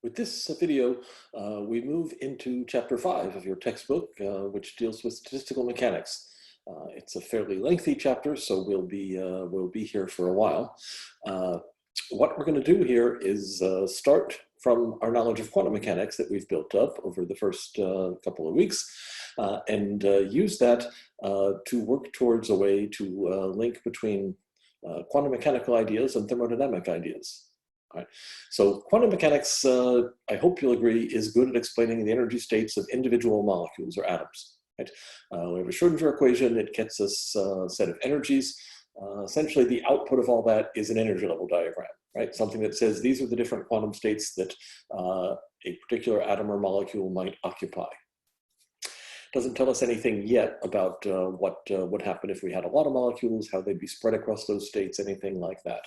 With this video, we move into chapter 5 of your textbook, which deals with statistical mechanics. It's a fairly lengthy chapter, so we'll be here for a while. What we're going to do here is start from our knowledge of quantum mechanics that we've built up over the first couple of weeks, and use that to work towards a way to link between quantum mechanical ideas and thermodynamic ideas. Right. So quantum mechanics, I hope you'll agree, is good at explaining the energy states of individual molecules or atoms. Right? We have a Schrodinger equation. It gets us a set of energies. Essentially, the output of all that is an energy level diagram, right? Something that says these are the different quantum states that a particular atom or molecule might occupy. Doesn't tell us anything yet about what would happen if we had a lot of molecules, how they'd be spread across those states, anything like that.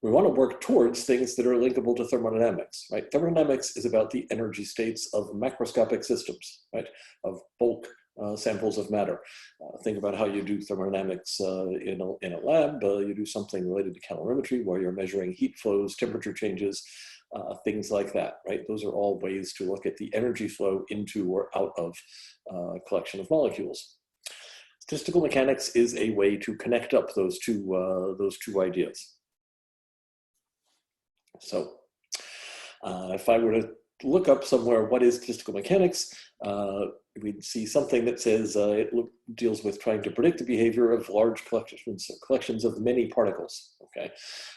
We want to work towards things that are linkable to thermodynamics, right? Thermodynamics is about the energy states of macroscopic systems, right? Of bulk samples of matter. Think about how you do thermodynamics in a lab. You do something related to calorimetry where you're measuring heat flows, temperature changes, things like that, right? Those are all ways to look at the energy flow into or out of a collection of molecules. Statistical mechanics is a way to connect up those two ideas. So if I were to look up somewhere what is statistical mechanics, we'd see something that says it deals with trying to predict the behavior of large collections of many particles. Okay,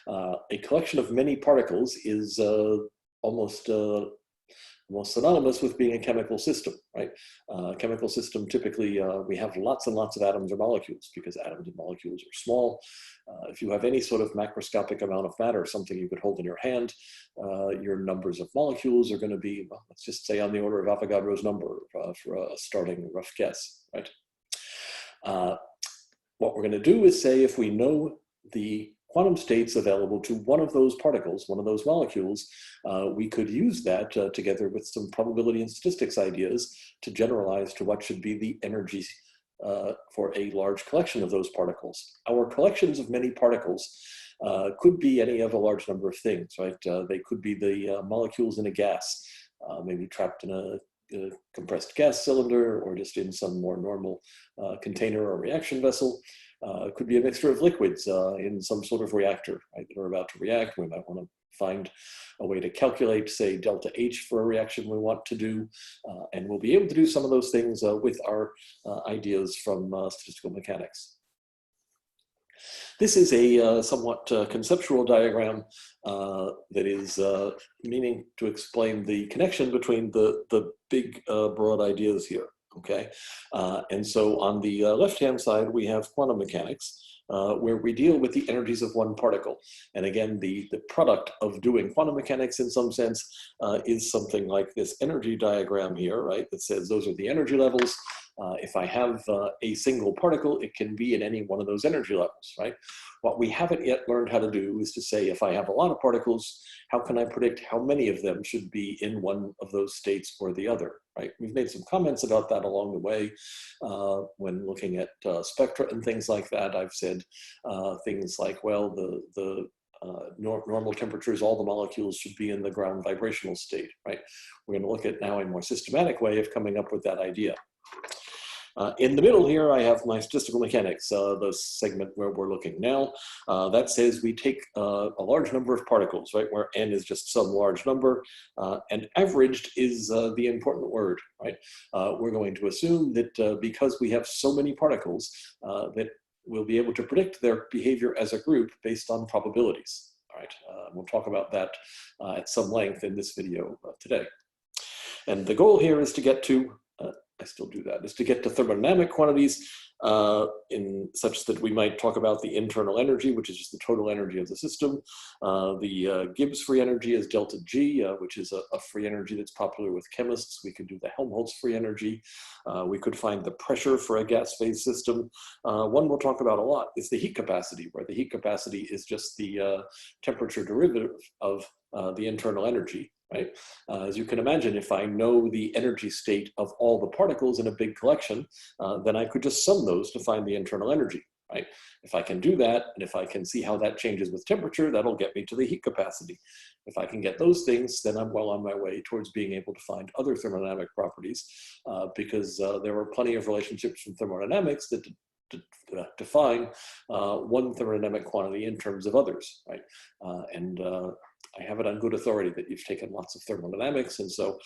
a collection of many particles is almost synonymous with being a chemical system, right? Chemical system, typically we have lots and lots of atoms or molecules because atoms and molecules are small. If you have any sort of macroscopic amount of matter, something you could hold in your hand, your numbers of molecules are going to be, well, let's just say on the order of Avogadro's number for a starting rough guess, right? What we're going to do is say if we know the quantum states available to one of those particles, one of those molecules, we could use that together with some probability and statistics ideas to generalize to what should be the energy for a large collection of those particles. Our collections of many particles could be any of a large number of things, right? They could be the molecules in a gas, maybe trapped in a compressed gas cylinder or just in some more normal container or reaction vessel. It could be a mixture of liquids in some sort of reactor, right, that are about to react. We might want to find a way to calculate, say, delta H for a reaction we want to do, and we'll be able to do some of those things with our ideas from statistical mechanics. This is a somewhat conceptual diagram that is meaning to explain the connection between the big broad ideas here. Okay, and so on the left-hand side, we have quantum mechanics, where we deal with the energies of one particle. And again, the product of doing quantum mechanics in some sense is something like this energy diagram here, right? That says those are the energy levels. If I have a single particle, it can be in any one of those energy levels, right? What we haven't yet learned how to do is to say, if I have a lot of particles, how can I predict how many of them should be in one of those states or the other, right? We've made some comments about that along the way when looking at spectra and things like that. I've said things like, well, the normal temperatures, all the molecules should be in the ground vibrational state, right? We're going to look at now a more systematic way of coming up with that idea. In the middle here, I have my statistical mechanics, the segment where we're looking now. That says we take a large number of particles, right, where n is just some large number, and averaged is the important word, right? We're going to assume that because we have so many particles, that we'll be able to predict their behavior as a group based on probabilities. All right, we'll talk about that at some length in this video today. And the goal here is to get to I still do that, is to get to thermodynamic quantities in such that we might talk about the internal energy, which is just the total energy of the system. The Gibbs free energy is delta G, which is a free energy that's popular with chemists. We could do the Helmholtz free energy. We could find the pressure for a gas phase system. One we'll talk about a lot is the heat capacity, where the heat capacity is just the temperature derivative of the internal energy. Right? As you can imagine, if I know the energy state of all the particles in a big collection, then I could just sum those to find the internal energy. right? If I can do that, and if I can see how that changes with temperature, that'll get me to the heat capacity. If I can get those things, then I'm well on my way towards being able to find other thermodynamic properties, because there are plenty of relationships from thermodynamics that define one thermodynamic quantity in terms of others, right? I have it on good authority that you've taken lots of thermodynamics, and so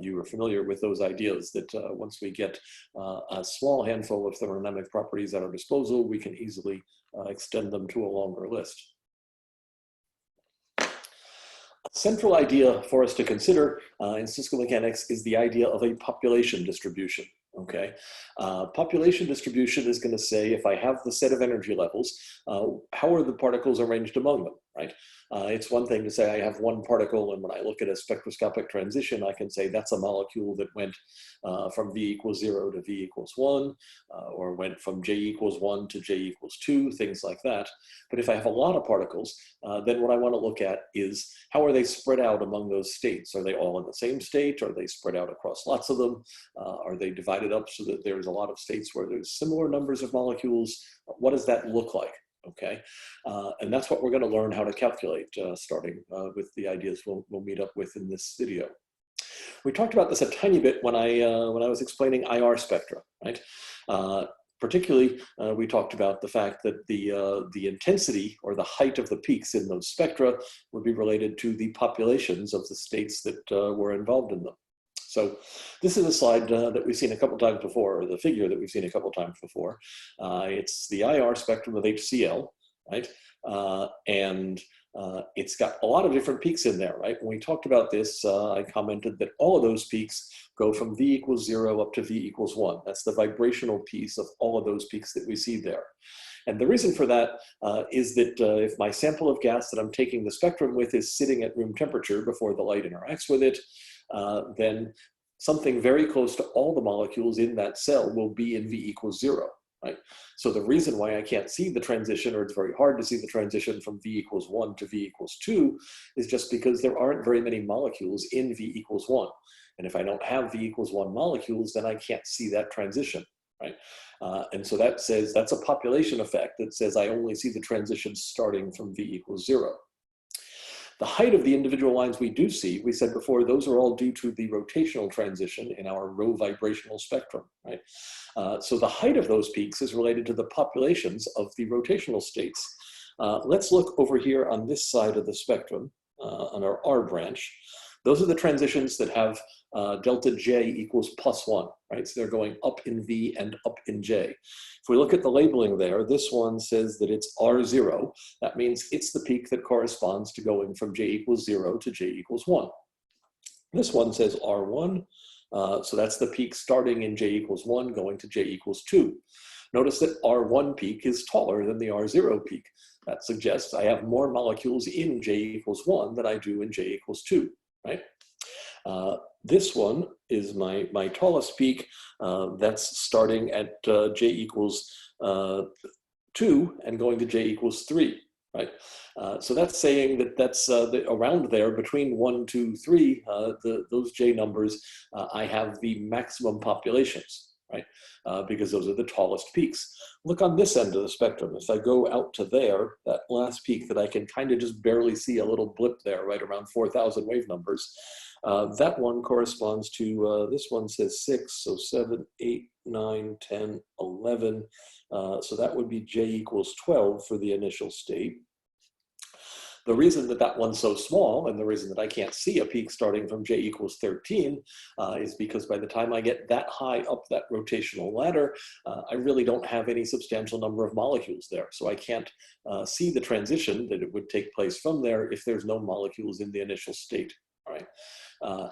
you are familiar with those ideas that once we get a small handful of thermodynamic properties at our disposal, we can easily extend them to a longer list. A central idea for us to consider in statistical mechanics is the idea of a population distribution. Okay, population distribution is going to say, if I have the set of energy levels, how are the particles arranged among them, right? It's one thing to say I have one particle, and when I look at a spectroscopic transition, I can say that's a molecule that went from V equals 0 to V equals 1, or went from J equals 1 to J equals 2, things like that. But if I have a lot of particles, then what I want to look at is how are they spread out among those states? Are they all in the same state? Are they spread out across lots of them? Are they divided up so that there's a lot of states where there's similar numbers of molecules? What does that look like? Okay, and that's what we're going to learn how to calculate, starting with the ideas we'll meet up with in this video. We talked about this a tiny bit when I was explaining IR spectra, right? Particularly, we talked about the fact that the intensity or the height of the peaks in those spectra would be related to the populations of the states that were involved in them. So this is a slide that we've seen a couple times before, or the figure that we've seen a couple times before. It's the IR spectrum of HCl, right? It's got a lot of different peaks in there, right? When we talked about this, I commented that all of those peaks go from V equals 0 up to V equals 1. That's the vibrational piece of all of those peaks that we see there. And the reason for that is that if my sample of gas that I'm taking the spectrum with is sitting at room temperature before the light interacts with it, then something very close to all the molecules in that cell will be in V equals 0, right? So the reason why I can't see the transition, or it's very hard to see the transition from V equals 1 to V equals 2, is just because there aren't very many molecules in V equals 1. And if I don't have V equals 1 molecules, then I can't see that transition, right? And so that says, that's a population effect that says I only see the transition starting from V equals 0. The height of the individual lines we do see, we said before, those are all due to the rotational transition in our rho vibrational spectrum, right? So the height of those peaks is related to the populations of the rotational states. Let's look over here on this side of the spectrum, on our R branch. Those are the transitions that have delta J equals +1, right? So they're going up in V and up in J. If we look at the labeling there, this one says that it's R0. That means it's the peak that corresponds to going from J equals 0 to J equals 1. This one says R1. So that's the peak starting in J equals 1 going to J equals 2. Notice that R1 peak is taller than the R0 peak. That suggests I have more molecules in J equals 1 than I do in J equals 2. Right? This one is my tallest peak. That's starting at J equals 2 and going to J equals 3, right? So that's saying that that's around there between 1, 2, 3, those J numbers, I have the maximum populations, right? Because those are the tallest peaks. Look on this end of the spectrum. If I go out to there, that last peak that I can kind of just barely see a little blip there, right around 4,000 wave numbers, that one corresponds to, this one says 6, so 7, 8, 9, 10, 11. So that would be J equals 12 for the initial state. The reason that that one's so small, and the reason that I can't see a peak starting from J equals 13, is because by the time I get that high up that rotational ladder, I really don't have any substantial number of molecules there. So I can't see the transition that it would take place from there if there's no molecules in the initial state, right?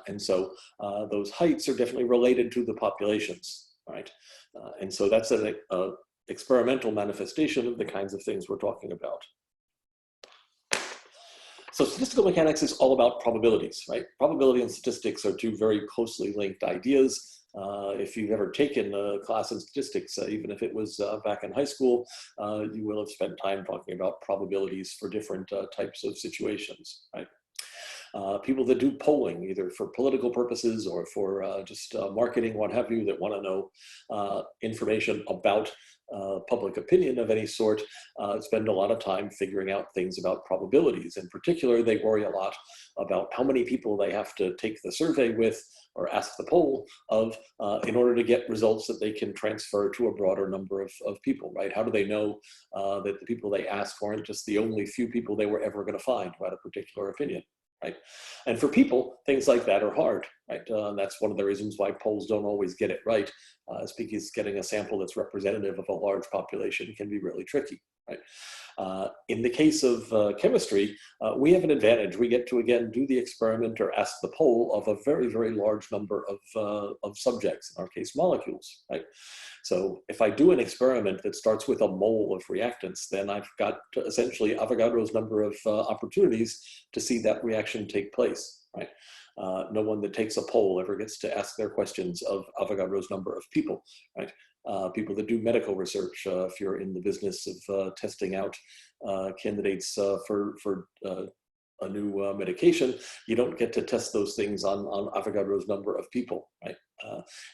And so those heights are definitely related to the populations, right? And so that's an experimental manifestation of the kinds of things we're talking about. So statistical mechanics is all about probabilities, right? Probability and statistics are two very closely linked ideas. If you've ever taken a class in statistics, even if it was back in high school, you will have spent time talking about probabilities for different types of situations, right? people that do polling, either for political purposes or for just marketing, what have you, that want to know information about public opinion of any sort, spend a lot of time figuring out things about probabilities. In particular, they worry a lot about how many people they have to take the survey with or ask the poll of in order to get results that they can transfer to a broader number of people, right? How do they know that the people they ask aren't just the only few people they were ever going to find who had a particular opinion? Right? And for people, things like that are hard, right? And that's one of the reasons why polls don't always get it right, is because getting a sample that's representative of a large population can be really tricky, right? In the case of chemistry, we have an advantage. We get to, again, do the experiment or ask the poll of a very, very large number of subjects, in our case, molecules, right? So if I do an experiment that starts with a mole of reactants, then I've got essentially Avogadro's number of opportunities to see that reaction take place, right? No one that takes a poll ever gets to ask their questions of Avogadro's number of people, right? People that do medical research, if you're in the business of testing out candidates for a new medication, you don't get to test those things on Avogadro's number of people, right?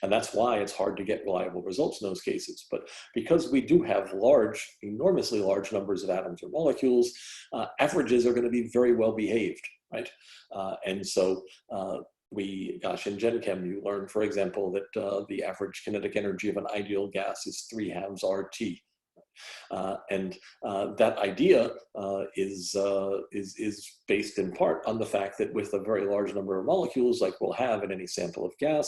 And that's why it's hard to get reliable results in those cases. But because we do have large, enormously large numbers of atoms or molecules, averages are going to be very well behaved, right? And so in Gen Chem, you learn, for example, that the average kinetic energy of an ideal gas is 3/2 RT. And that idea is based in part on the fact that with a very large number of molecules, like we'll have in any sample of gas,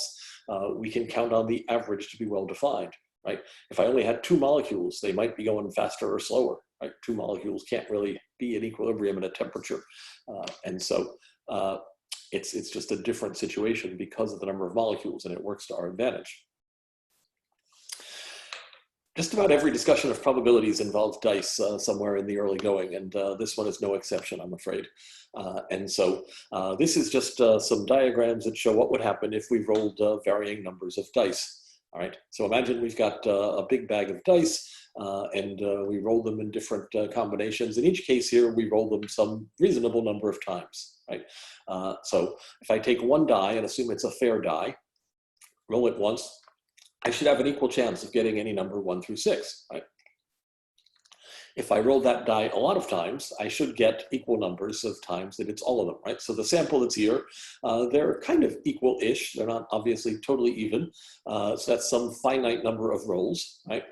we can count on the average to be well defined, right? If I only had 2 molecules, they might be going faster or slower, right? 2 molecules can't really be in equilibrium at a temperature. And so it's just a different situation because of the number of molecules, and it works to our advantage. Just about every discussion of probabilities involves dice somewhere in the early going, and this one is no exception, I'm afraid. And so this is just some diagrams that show what would happen if we rolled varying numbers of dice. All right, so imagine we've got a big bag of dice, and we roll them in different combinations. In each case here, we roll them some reasonable number of times, right? So if I take one die and assume it's a fair die, roll it once, I should have an equal chance of getting any number 1 through 6, right? If I roll that die a lot of times, I should get equal numbers of times that it's all of them, right? So the sample that's here, they're kind of equal-ish. They're not obviously totally even. So that's some finite number of rolls, right?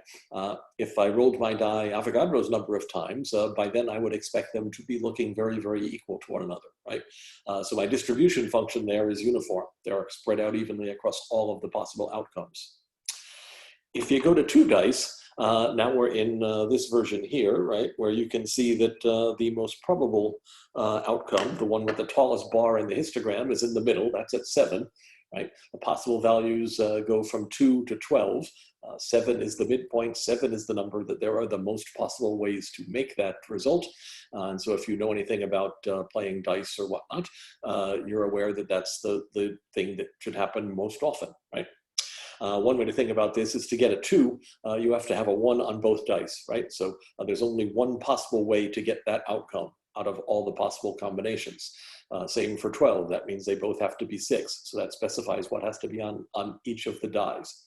If I rolled my die Avogadro's number of times, by then I would expect them to be looking very, very equal to one another, right? So my distribution function there is uniform. They're spread out evenly across all of the possible outcomes. If you go to 2 dice, now we're in this version here, right, where you can see that the most probable outcome, the one with the tallest bar in the histogram, is in the middle. That's at 7, right? The possible values go from 2 to 12. 7 is the midpoint. 7 is the number that there are the most possible ways to make that result. And so if you know anything about playing dice or whatnot, you're aware that that's the thing that should happen most often, right? One way to think about this is to get a 2, you have to have a 1 on both dice, right? So there's only one possible way to get that outcome out of all the possible combinations. Same for 12, that means they both have to be 6. So that specifies what has to be on each of the dice.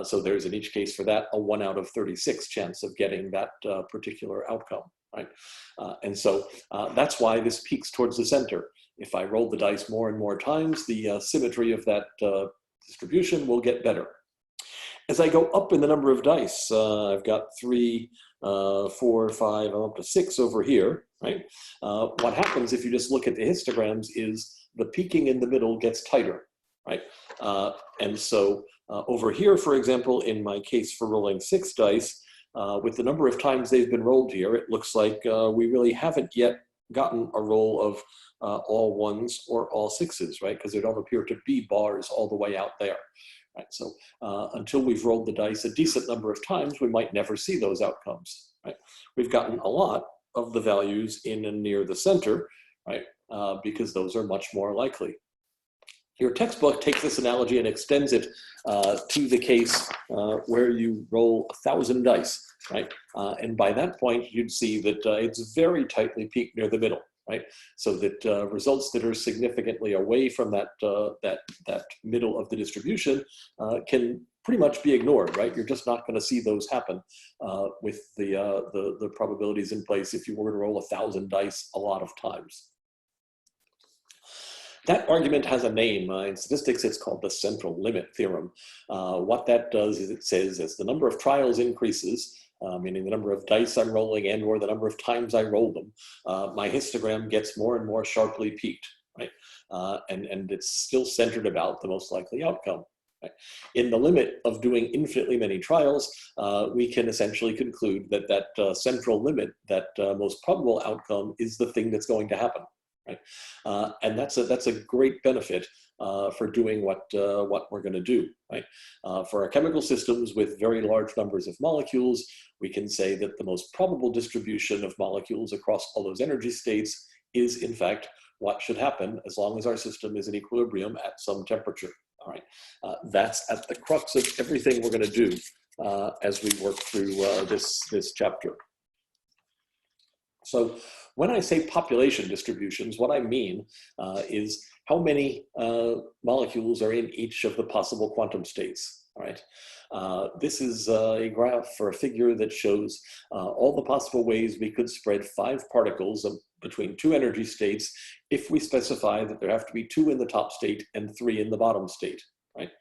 So there's in each case for that a 1 out of 36 chance of getting that particular outcome, right? And so that's why this peaks towards the center. If I roll the dice more and more times, the symmetry of that distribution will get better. As I go up in the number of dice, I've got 3, 4, 5, I'm up to 6 over here, right? What happens if you just look at the histograms is the peaking in the middle gets tighter, right? And so over here, for example, in my case for rolling 6 dice, with the number of times they've been rolled here, it looks like we really haven't yet gotten a roll of all 1s or all 6s, right? Because there don't appear to be bars all the way out there, right? So until we've rolled the dice a decent number of times, we might never see those outcomes, right? We've gotten a lot of the values in and near the center, right? Because those are much more likely. Your textbook takes this analogy and extends it to the case where you roll 1,000 dice, right? And by that point, you'd see that it's very tightly peaked near the middle, right? So that results that are significantly away from that middle of the distribution can pretty much be ignored, right? You're just not going to see those happen with the probabilities in place if you were to roll 1,000 dice a lot of times. That argument has a name. In statistics, it's called the central limit theorem. What that does is it says as the number of trials increases, meaning the number of dice I'm rolling and or the number of times I roll them, my histogram gets more and more sharply peaked, right? And it's still centered about the most likely outcome. Right? In the limit of doing infinitely many trials, we can essentially conclude that that central limit, that most probable outcome, is the thing that's going to happen. Right? And that's a great benefit for doing what we're going to do. Right? For our chemical systems with very large numbers of molecules, we can say that the most probable distribution of molecules across all those energy states is, in fact, what should happen as long as our system is in equilibrium at some temperature. All right, that's at the crux of everything we're going to do as we work through this chapter. So when I say population distributions, what I mean is how many molecules are in each of the possible quantum states. All right. This is a graph or a figure that shows all the possible ways we could spread 5 particles between 2 energy states if we specify that there have to be 2 in the top state and 3 in the bottom state. Right?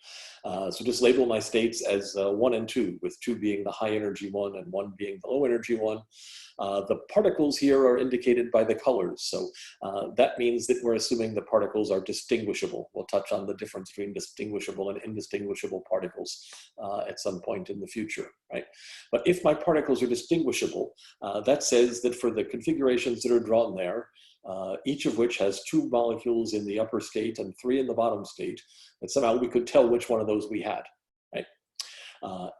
So just label my states as 1 and 2, with 2 being the high energy one and 1 being the low energy one. The particles here are indicated by the colors. So that means that we're assuming the particles are distinguishable. We'll touch on the difference between distinguishable and indistinguishable particles at some point in the future, right? But if my particles are distinguishable, that says that for the configurations that are drawn there, each of which has 2 molecules in the upper state and 3 in the bottom state, that somehow we could tell which one of those we had, right?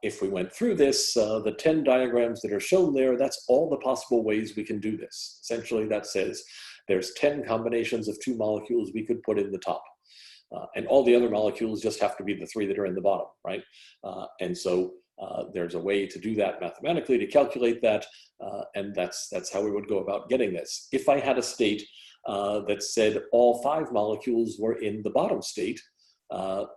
If we went through this, the 10 diagrams that are shown there, that's all the possible ways we can do this. Essentially, that says there's 10 combinations of 2 molecules we could put in the top. And all the other molecules just have to be the 3 that are in the bottom, right? And so there's a way to do that mathematically, to calculate that, and that's how we would go about getting this. If I had a state that said all 5 molecules were in the bottom state,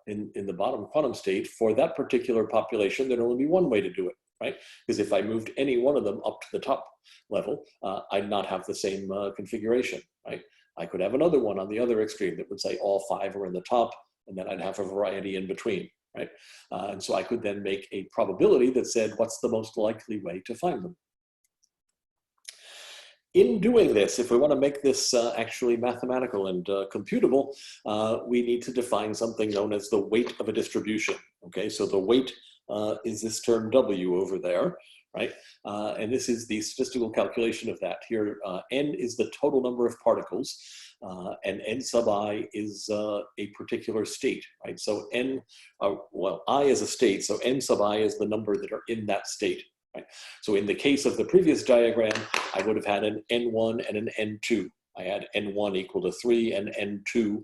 in the bottom quantum state, for that particular population, there'd only be one way to do it, right? Because if I moved any one of them up to the top level, I'd not have the same configuration, right? I could have another one on the other extreme that would say all 5 are in the top, and then I'd have a variety in between, right? And so I could then make a probability that said, what's the most likely way to find them? In doing this, if we want to make this actually mathematical and computable, we need to define something known as the weight of a distribution. Okay, so the weight is this term W over there, right? And this is the statistical calculation of that. Here, N is the total number of particles, and N sub I is a particular state, right? So N, well, I is a state, so N sub I is the number that are in that state. Right? So in the case of the previous diagram, I would have had an N1 and an N2. I had N1 equal to 3 and N2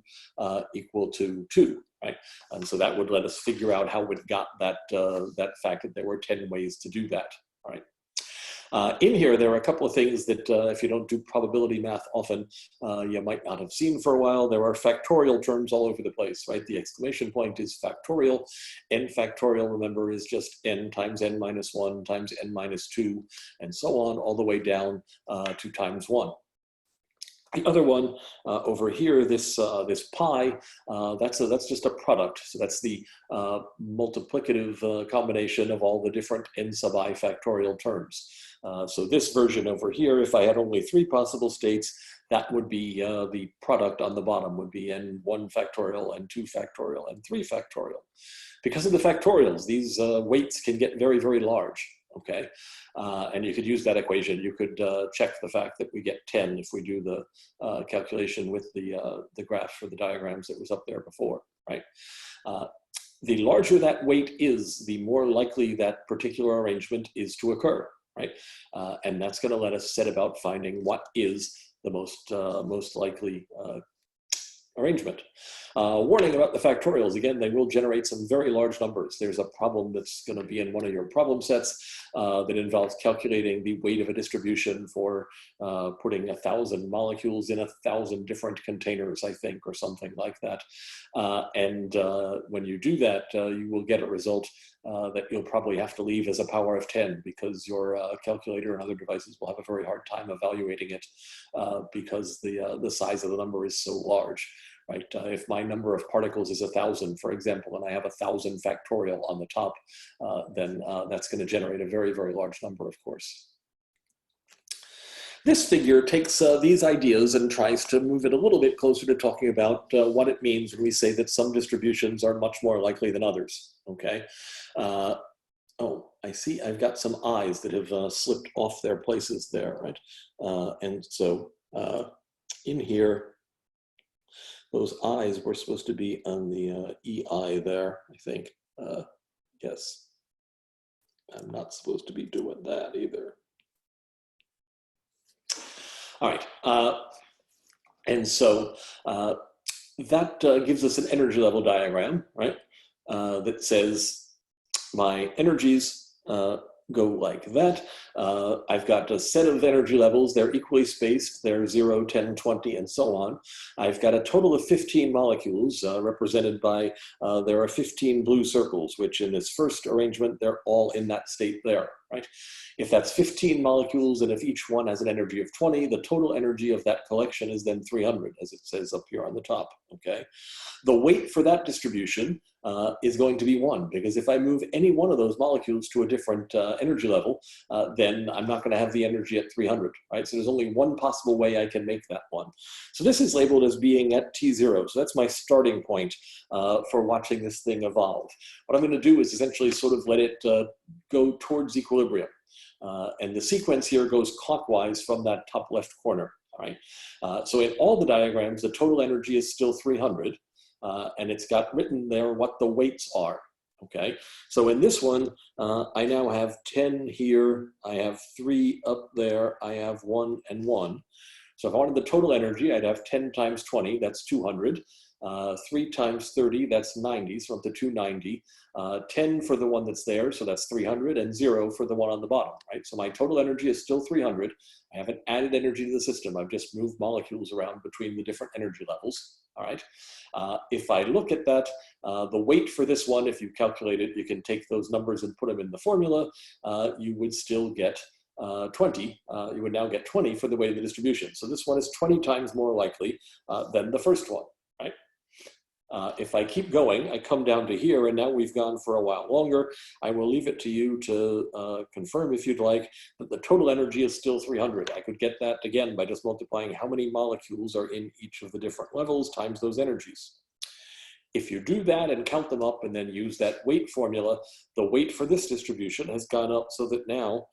equal to 2, right? And so that would let us figure out how we got that, that fact that there were 10 ways to do that, right? In here, there are a couple of things that if you don't do probability math often, you might not have seen for a while. There are factorial terms all over the place, right? The exclamation point is factorial. N factorial, remember, is just N times N minus 1 times N minus 2, and so on, all the way down to times 1. The other one over here, this pi, that's just a product. So that's the multiplicative combination of all the different n sub I factorial terms. So this version over here, if I had only 3 possible states, that would be the product on the bottom would be n1 factorial, n2 factorial, and 3 factorial. Because of the factorials, these weights can get very, very large. Okay, and you could use that equation. You could check the fact that we get 10 if we do the calculation with the graph for the diagrams that was up there before, right? The larger that weight is, the more likely that particular arrangement is to occur, right? And that's going to let us set about finding what is the most likely arrangement. Warning about the factorials. Again, they will generate some very large numbers. There's a problem that's going to be in one of your problem sets that involves calculating the weight of a distribution for putting 1,000 molecules in 1,000 different containers, I think, or something like that. And when you do that, you will get a result that you'll probably have to leave as a power of 10 because your calculator and other devices will have a very hard time evaluating it because the size of the number is so large. Right? If my number of particles is 1,000, for example, and I have 1,000 factorial on the top, then that's going to generate a very, very large number, of course. This figure takes these ideas and tries to move it a little bit closer to talking about what it means when we say that some distributions are much more likely than others, okay? Oh, I see I've got some eyes that have slipped off their places there, right? And so in here, those eyes were supposed to be on the EI there, I think. Yes, I'm not supposed to be doing that either. All right, and so that gives us an energy level diagram, right? That says my energies go like that. I've got a set of energy levels. They're equally spaced. They're 0, 10, 20, and so on. I've got a total of 15 molecules represented by, there are 15 blue circles, which in this first arrangement, they're all in that state there, right? If that's 15 molecules and if each one has an energy of 20, the total energy of that collection is then 300, as it says up here on the top, okay? The weight for that distribution is going to be 1, because if I move any one of those molecules to a different energy level, then I'm not going to have the energy at 300, right? So there's only one possible way I can make that one. So this is labeled as being at T0. So that's my starting point for watching this thing evolve. What I'm going to do is essentially sort of let it go towards equilibrium. And the sequence here goes clockwise from that top left corner, all right? So in all the diagrams, the total energy is still 300. And it's got written there what the weights are, okay? So in this one, I now have 10 here, I have 3 up there, I have 1 and 1. So if I wanted the total energy, I'd have 10 times 20, that's 200. 3 times 30, that's 90, so up to 290. 10 for the one that's there, so that's 300, and 0 for the one on the bottom, right? So my total energy is still 300. I haven't added energy to the system. I've just moved molecules around between the different energy levels, all right? If I look at that, the weight for this one, if you calculate it, you can take those numbers and put them in the formula, you would still get 20. You would now get 20 for the weight of the distribution. So this one is 20 times more likely than the first one, right? If I keep going, I come down to here, and now we've gone for a while longer. I will leave it to you to confirm, if you'd like, that the total energy is still 300. I could get that again by just multiplying how many molecules are in each of the different levels times those energies. If you do that and count them up and then use that weight formula, the weight for this distribution has gone up so that now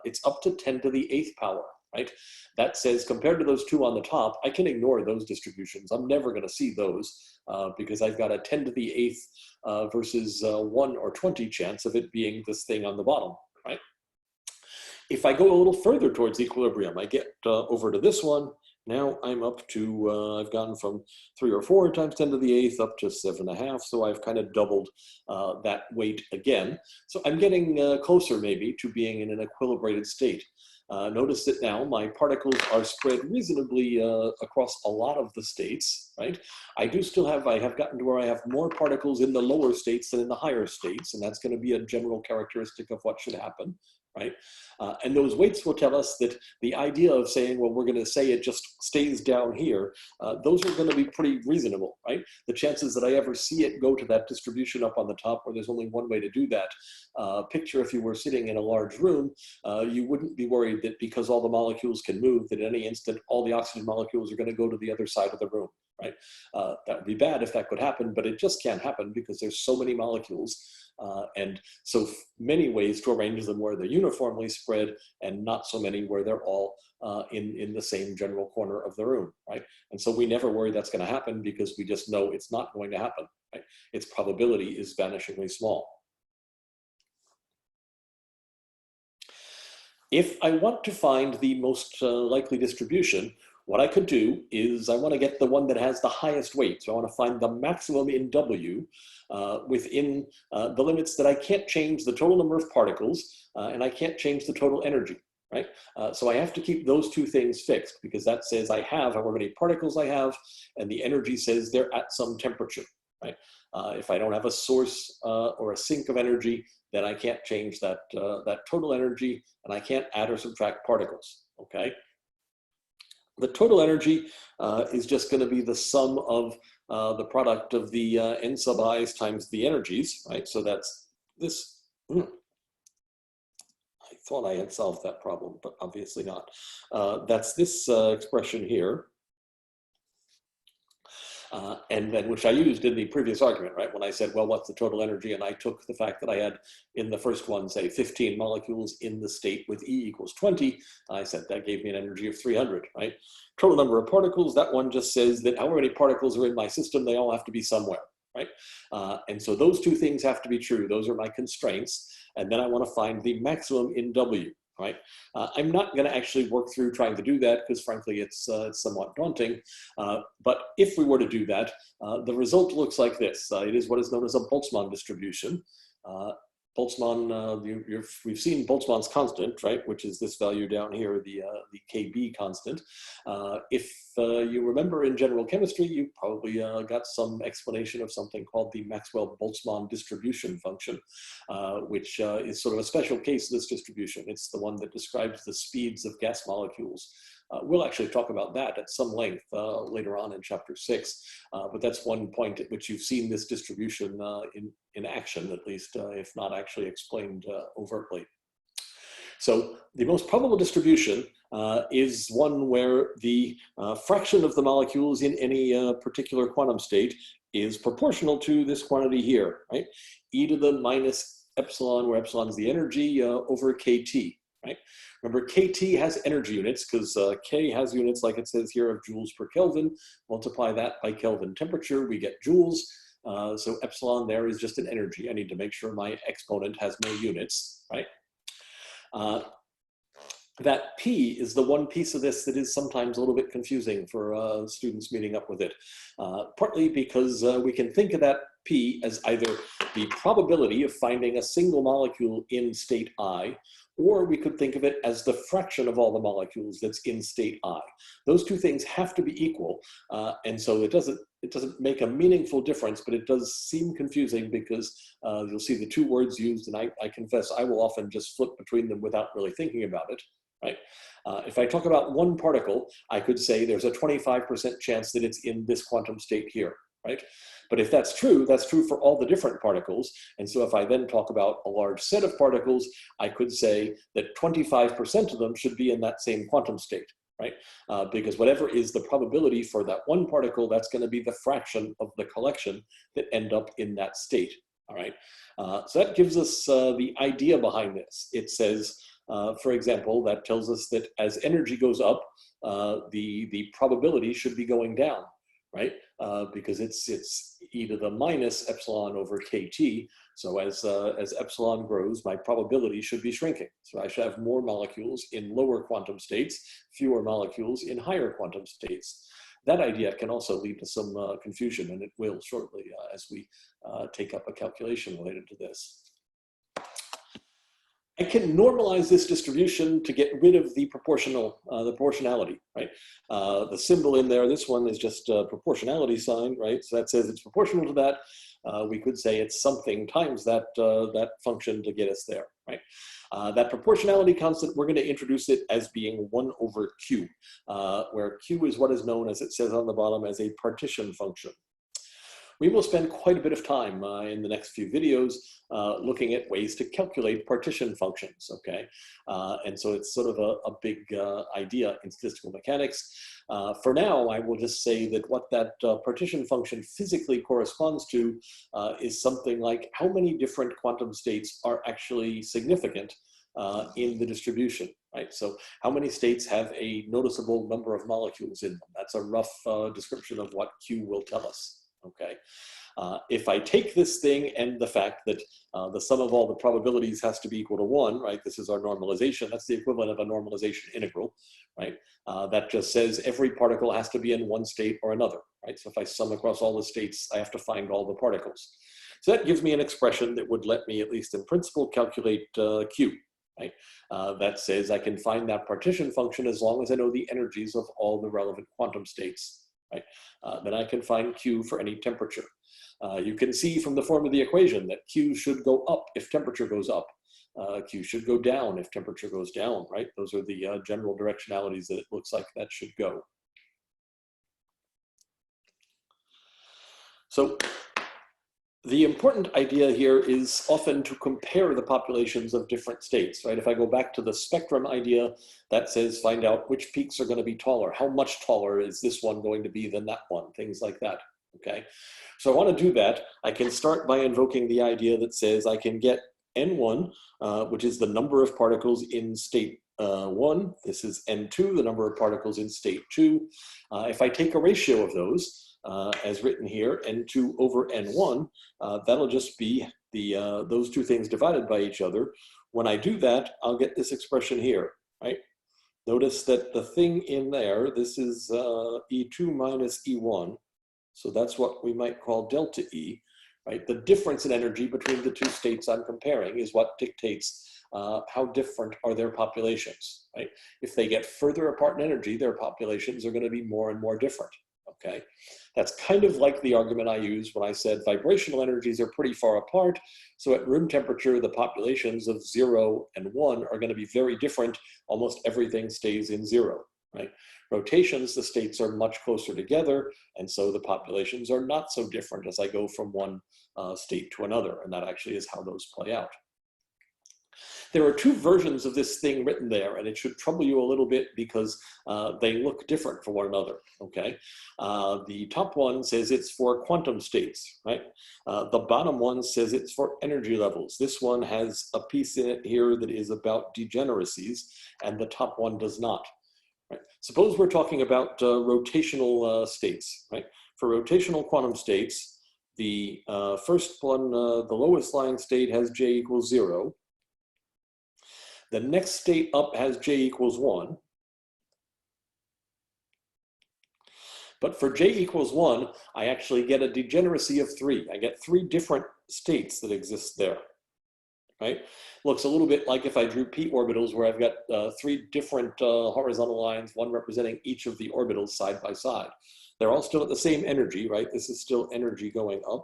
it's up to 10 to the 8th power. Right? That says, compared to those two on the top, I can ignore those distributions. I'm never going to see those because I've got a 10 to the 8th versus 1 or 20 chance of it being this thing on the bottom, right? If I go a little further towards equilibrium, I get over to this one. Now I'm up to, I've gone from 3 or 4 times 10 to the 8th up to 7.5. So I've kind of doubled that weight again. So I'm getting closer maybe to being in an equilibrated state. Notice that now my particles are spread reasonably across a lot of the states, right? I have gotten to where I have more particles in the lower states than in the higher states, and that's going to be a general characteristic of what should happen, right? And those weights will tell us that the idea of saying, well, we're going to say it just stays down here, those are going to be pretty reasonable, right? The chances that I ever see it go to that distribution up on the top where there's only one way to do that, picture if you were sitting in a large room, you wouldn't be worried that because all the molecules can move, that at any instant, all the oxygen molecules are going to go to the other side of the room, right? That would be bad if that could happen, but it just can't happen because there's so many molecules and so many ways to arrange them where they're uniformly spread and not so many where they're all in the same general corner of the room, right? And so we never worry that's going to happen because we just know it's not going to happen, right? Its probability is vanishingly small. If I want to find the most likely distribution, what I could do is I want to get the one that has the highest weight. So I want to find the maximum in W within the limits that I can't change the total number of particles and I can't change the total energy, right? So I have to keep those two things fixed because that says I have however many particles I have, and the energy says they're at some temperature, right? If I don't have a source or a sink of energy, then I can't change that, that total energy, and I can't add or subtract particles, okay? The total energy is just going to be the sum of the product of the n sub i's times the energies, right? So that's this. I thought I had solved that problem, but obviously not. That's this expression here. And then which I used in the previous argument, right? When I said, well, what's the total energy? And I took the fact that I had in the first one, say 15 molecules in the state with E equals 20. I said that gave me an energy of 300, right? Total number of particles, that one just says that however many particles are in my system, they all have to be somewhere, right? And so those two things have to be true. Those are my constraints. And then I want to find the maximum in W. Right? I'm not going to actually work through trying to do that because frankly it's somewhat daunting, but if we were to do that, the result looks like this. It is what is known as a Boltzmann distribution. Boltzmann, we've seen Boltzmann's constant, right, which is this value down here, the Kb constant. If you remember in general chemistry, you probably got some explanation of something called the Maxwell-Boltzmann distribution function, which is sort of a special case of this distribution. It's the one that describes the speeds of gas molecules. We'll actually talk about that at some length later on in chapter 6, but that's one point at which you've seen this distribution in action, at least, if not actually explained overtly. So the most probable distribution is one where the fraction of the molecules in any particular quantum state is proportional to this quantity here, right? E to the minus epsilon, where epsilon is the energy, over kT, right? Remember, kT has energy units because K has units like it says here of joules per Kelvin. Multiply that by Kelvin temperature, we get joules. So epsilon there is just an energy. I need to make sure my exponent has no units, right? That P is the one piece of this that is sometimes a little bit confusing for students meeting up with it. Partly because we can think of that P as either the probability of finding a single molecule in state I, or we could think of it as the fraction of all the molecules that's in state I. Those two things have to be equal, and so it doesn't make a meaningful difference, but it does seem confusing because you'll see the two words used, and I confess I will often just flip between them without really thinking about it, right? If I talk about one particle, I could say there's a 25% chance that it's in this quantum state here, right? But if that's true for all the different particles. And so if I then talk about a large set of particles, I could say that 25% of them should be in that same quantum state, right? Because whatever is the probability for that one particle, that's going to be the fraction of the collection that end up in that state, all right? So that gives us the idea behind this. It says, for example, that tells us that as energy goes up, the probability should be going down, right? Because it's e to the minus epsilon over kT. So as epsilon grows, my probability should be shrinking. So I should have more molecules in lower quantum states, fewer molecules in higher quantum states. That idea can also lead to some confusion, and it will shortly as we take up a calculation related to this. I can normalize this distribution to get rid of the proportionality, right? The symbol in there, this one is just a proportionality sign, right? So that says it's proportional to that. We could say it's something times that, that function to get us there, right? That proportionality constant, we're going to introduce it as being 1 over Q, where Q is what is known, as it says on the bottom, as a partition function. We will spend quite a bit of time in the next few videos looking at ways to calculate partition functions, okay? And so it's sort of a big idea in statistical mechanics. For now, I will just say that what that partition function physically corresponds to is something like how many different quantum states are actually significant in the distribution, right? So how many states have a noticeable number of molecules in them? That's a rough description of what Q will tell us. okay? If I take this thing and the fact that the sum of all the probabilities has to be equal to 1, right? This is our normalization. That's the equivalent of a normalization integral, right? That just says every particle has to be in one state or another, right? So if I sum across all the states, I have to find all the particles. So that gives me an expression that would let me, at least in principle, calculate Q, right? That says I can find that partition function as long as I know the energies of all the relevant quantum states, right? Then I can find Q for any temperature. You can see from the form of the equation that Q should go up if temperature goes up. Q should go down if temperature goes down, right? Those are the general directionalities that it looks like that should go. So the important idea here is often to compare the populations of different states, right? If I go back to the spectrum idea, that says find out which peaks are going to be taller. How much taller is this one going to be than that one? Things like that, okay? So I want to do that. I can start by invoking the idea that says I can get N1, which is the number of particles in state 1. This is N2, the number of particles in state 2. If I take a ratio of those, as written here, N2 over N1, that'll just be the those two things divided by each other. When I do that, I'll get this expression here, right? Notice that the thing in there, this is E2 minus E1. So that's what we might call delta E, right? The difference in energy between the two states I'm comparing is what dictates how different are their populations, right? If they get further apart in energy, their populations are going to be more and more different, okay? That's kind of like the argument I used when I said vibrational energies are pretty far apart. So at room temperature, the populations of 0 and 1 are going to be very different. Almost everything stays in 0, right? Rotations, the states are much closer together, and so the populations are not so different as I go from one state to another, and that actually is how those play out. There are two versions of this thing written there, and it should trouble you a little bit because they look different for one another, okay? The top one says it's for quantum states, right? The bottom one says it's for energy levels. This one has a piece in it here that is about degeneracies, and the top one does not. Right. Suppose we're talking about rotational states, right? For rotational quantum states, the first one, the lowest lying state has J equals 0. The next state up has J equals 1. But for J equals 1, I actually get a degeneracy of 3. I get 3 different states that exist there. Right? Looks a little bit like if I drew p orbitals where I've got 3 different horizontal lines, one representing each of the orbitals side by side. They're all still at the same energy, right? This is still energy going up.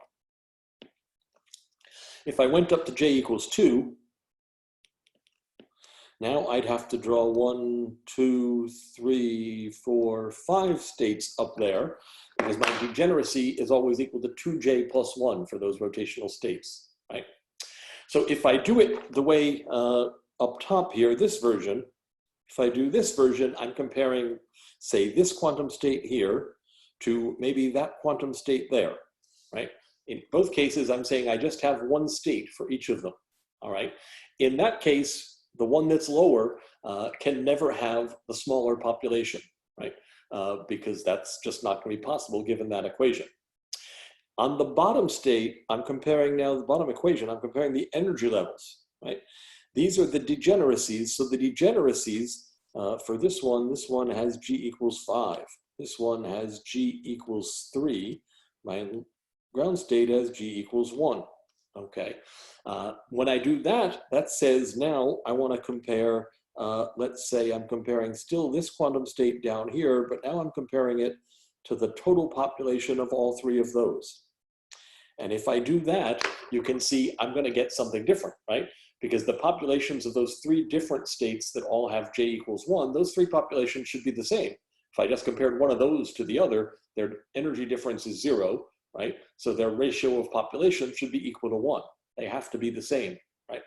If I went up to J equals 2, now I'd have to draw 1, 2, 3, 4, 5 states up there because my degeneracy is always equal to 2J plus 1 for those rotational states, right? So if I do it the way up top here, this version, if I do this version, I'm comparing, say, this quantum state here to maybe that quantum state there, right? In both cases, I'm saying I just have one state for each of them, all right? In that case, the one that's lower can never have the smaller population, right? Because that's just not going to be possible given that equation. On the bottom state, I'm comparing now the bottom equation, I'm comparing the energy levels, right? These are the degeneracies. So the degeneracies for this one has G equals 5. This one has G equals 3. My ground state has G equals 1, okay? When I do that, that says now I want to compare, let's say I'm comparing still this quantum state down here, but now I'm comparing it to the total population of all 3 of those. And if I do that, you can see I'm going to get something different, right? Because the populations of those 3 different states that all have J equals 1, those 3 populations should be the same. If I just compared one of those to the other, their energy difference is 0, right? So their ratio of population should be equal to 1. They have to be the same, right?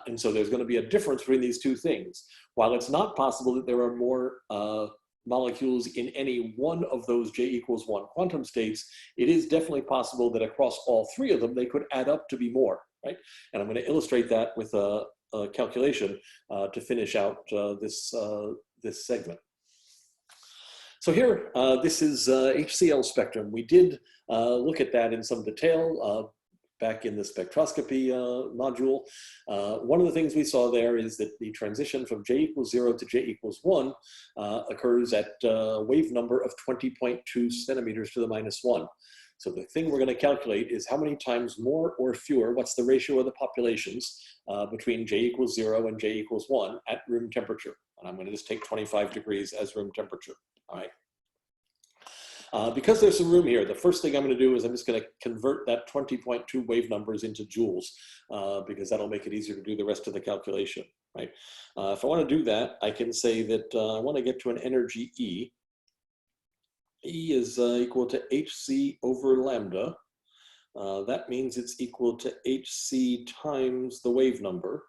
And so there's going to be a difference between these two things. While it's not possible that there are more molecules in any one of those J equals 1 quantum states, it is definitely possible that across all 3 of them, they could add up to be more, right? And I'm going to illustrate that with a calculation to finish out this segment. So here, this is HCl spectrum. We did look at that in some detail back in the spectroscopy module. One of the things we saw there is that the transition from j equals 0 to j equals 1 occurs at a wave number of 20.2 centimeters to the minus 1. So the thing we're going to calculate is how many times more or fewer, what's the ratio of the populations between j equals 0 and j equals 1 at room temperature. And I'm going to just take 25 degrees as room temperature. All right. Because there's some room here, the first thing I'm going to do is I'm just going to convert that 20.2 wave numbers into joules, because that'll make it easier to do the rest of the calculation, right? If I want to do that, I can say that I want to get to an energy E. E is equal to hc over lambda. That means it's equal to hc times the wave number,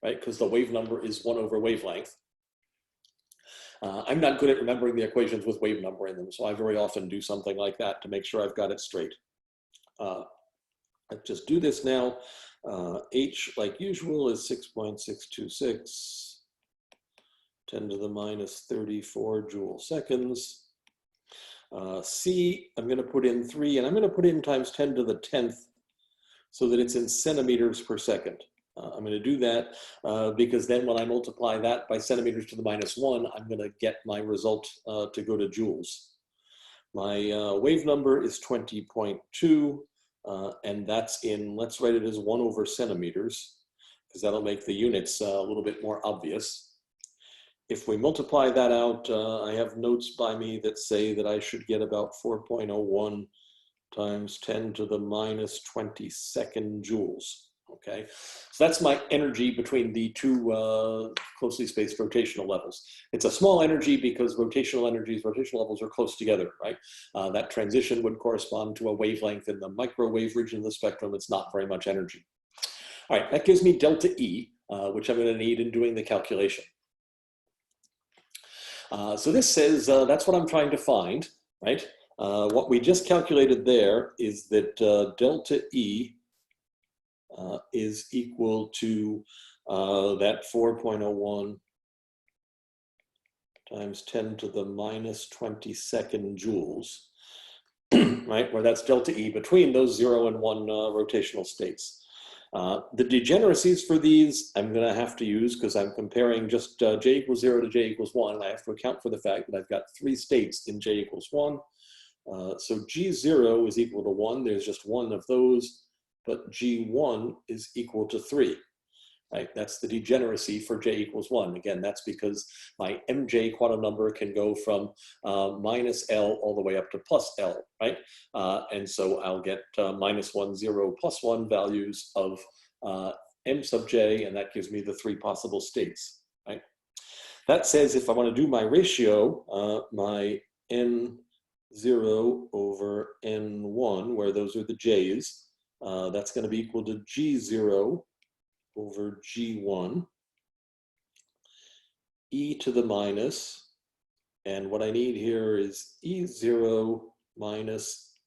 right? Because the wave number is 1 over wavelength. I'm not good at remembering the equations with wave number in them, so I very often do something like that to make sure I've got it straight. I just do this now. H, like usual, is 6.626, 10 to the minus 34 joule seconds. C, I'm going to put in 3, and I'm going to put in times 10 to the 10th so that it's in centimeters per second. I'm going to do that because then when I multiply that by centimeters to the minus 1, I'm going to get my result to go to joules. My wave number is 20.2, and that's in, let's write it as 1 over centimeters, because that'll make the units a little bit more obvious. If we multiply that out, I have notes by me that say that I should get about 4.01 times 10 to the minus 22nd joules. Okay, so that's my energy between the two closely spaced rotational levels. It's a small energy because rotational levels are close together, right? That transition would correspond to a wavelength in the microwave region of the spectrum. It's not very much energy. All right, that gives me delta E, which I'm going to need in doing the calculation. So this says that's what I'm trying to find, right? What we just calculated there is that delta E is equal to that 4.01 times 10 to the minus 22nd joules, right? Where that's delta E between those 0 and 1 rotational states. The degeneracies for these I'm going to have to use because I'm comparing just j equals 0 to j equals 1. And I have to account for the fact that I've got 3 states in j equals 1. So G0 is equal to 1. There's just one of those. But G1 is equal to 3, right? That's the degeneracy for j equals 1. Again, that's because my MJ quantum number can go from minus L all the way up to plus L, right? And so I'll get minus 1, 0, plus 1 values of M sub j, and that gives me the 3 possible states, right? That says if I want to do my ratio, my N0 over N1, where those are the J's, that's going to be equal to G0 over G1, E to the minus, and what I need here is E0 minus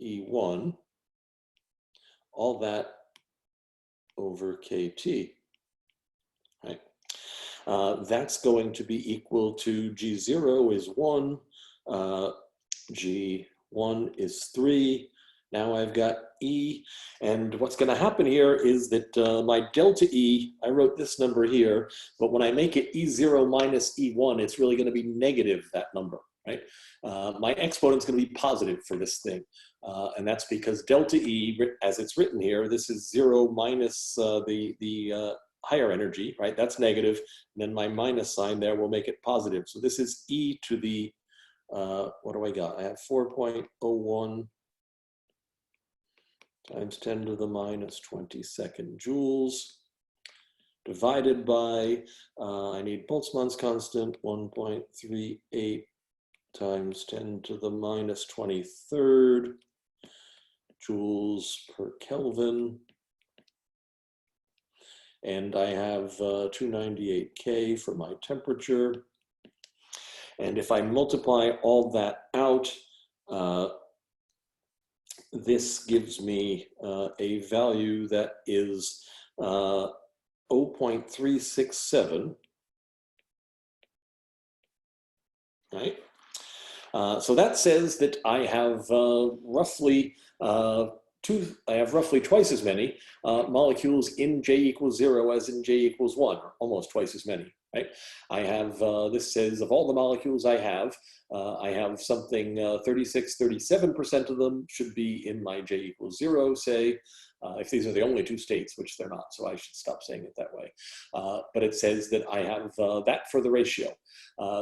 E1, all that over KT, right? That's going to be equal to G0 is 1, G1 is 3, now I've got E, and what's going to happen here is that my delta E, I wrote this number here, but when I make it E0 minus E1, it's really going to be negative, that number, right? My exponent's going to be positive for this thing, and that's because delta E, as it's written here, this is 0 minus the higher energy, right? That's negative, and then my minus sign there will make it positive. So this is E to the, what do I got? I have 4.01 times 10 to the minus 22nd joules, divided by, I need Boltzmann's constant, 1.38 times 10 to the minus 23rd joules per Kelvin. And I have 298 K for my temperature. And if I multiply all that out, this gives me a value that is 0.367, right? So that says that I have roughly twice as many molecules in J equals 0 as in J equals 1, or almost twice as many, right? I have, this says of all the molecules I have something 37% of them should be in my J equals 0, say, if these are the only two states, which they're not, so I should stop saying it that way. But it says that I have that for the ratio.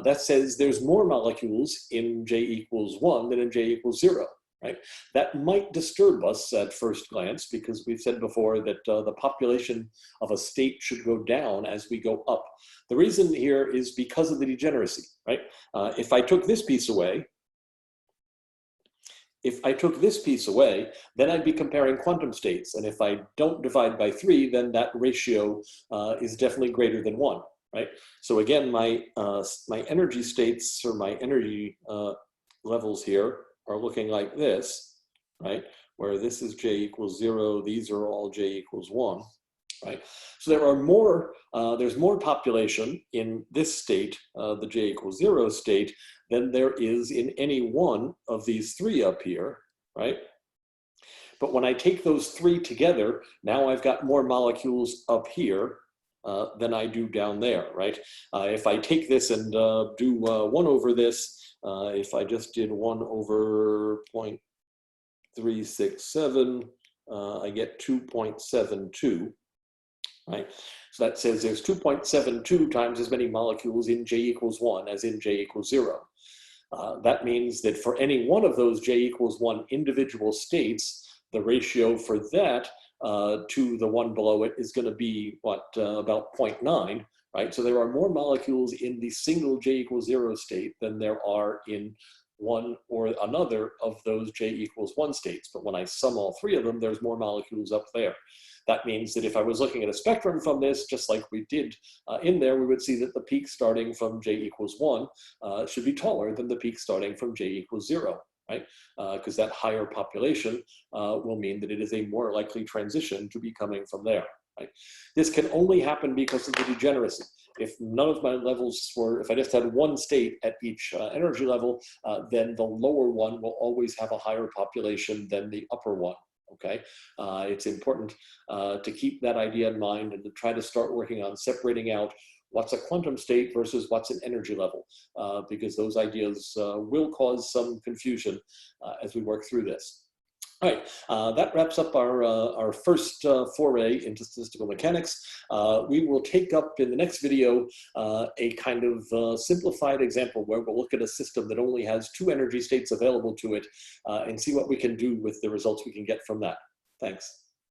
That says there's more molecules in J equals 1 than in J equals 0. Right? That might disturb us at first glance because we've said before that the population of a state should go down as we go up. The reason here is because of the degeneracy, right? If I took this piece away, then I'd be comparing quantum states. And if I don't divide by 3, then that ratio is definitely greater than 1, right? So again, my energy states, or my energy levels here, are looking like this, right? Where this is J equals 0, these are all J equals 1, right? So there are more, there's more population in this state, the J equals 0 state, than there is in any one of these 3 up here, right? But when I take those 3 together, now I've got more molecules up here than I do down there, right? If I take this and do 1 over this, if I just did 1 over 0.367, I get 2.72, right? So that says there's 2.72 times as many molecules in J equals 1 as in J equals 0. That means that for any one of those J equals 1 individual states, the ratio for that to the one below it is going to be, what, about 0.9. Right? So there are more molecules in the single J equals 0 state than there are in one or another of those J equals 1 states. But when I sum all 3 of them, there's more molecules up there. That means that if I was looking at a spectrum from this, just like we did in there, we would see that the peak starting from J equals 1 should be taller than the peak starting from J equals 0. Right? Because that higher population will mean that it is a more likely transition to be coming from there. Right? This can only happen because of the degeneracy. If none of my levels were, if I just had one state at each energy level, then the lower one will always have a higher population than the upper one. Okay, it's important to keep that idea in mind and to try to start working on separating out what's a quantum state versus what's an energy level, because those ideas will cause some confusion as we work through this. All right, that wraps up our first foray into statistical mechanics. We will take up in the next video a kind of simplified example where we'll look at a system that only has 2 energy states available to it and see what we can do with the results we can get from that. Thanks.